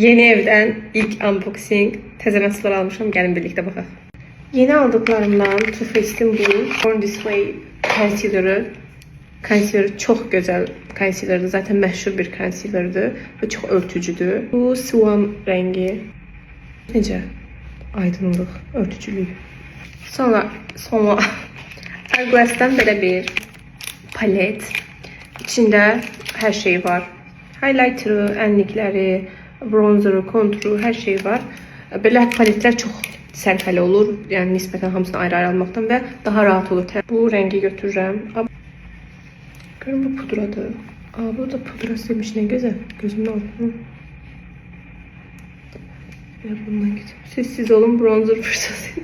Yeni evden ilk unboxing. Təzə nasıllar almışam. Gəlin birlikte baxaq. Yeni aldıklarımdan Too Faced'in bu Born This Way concealer'ı. Concealer çok güzel concealer'dır. Zaten meşhur bir concealer'dır ve çok örtücüdür. Bu Swan rengi. Necə? Aydınlıq, örtücülük. Sonra Hourglass'tan belə bir palet. İçində hər şey var. Highlighter'ı, ənlikləri, bronzer'ı, konturu, hər şey var. Belə paletlər çox sərfəli olur. Yəni nisbətən hamısını ayrı-ayrı almaqdan və daha rahat olur. Bu rəngi götürürəm. Görün bu pudradır. Bu da pudrasıymış, ne güzel. Gözümün altına. Ya bundan gideyim. Siz olun, bronzer fırsatı.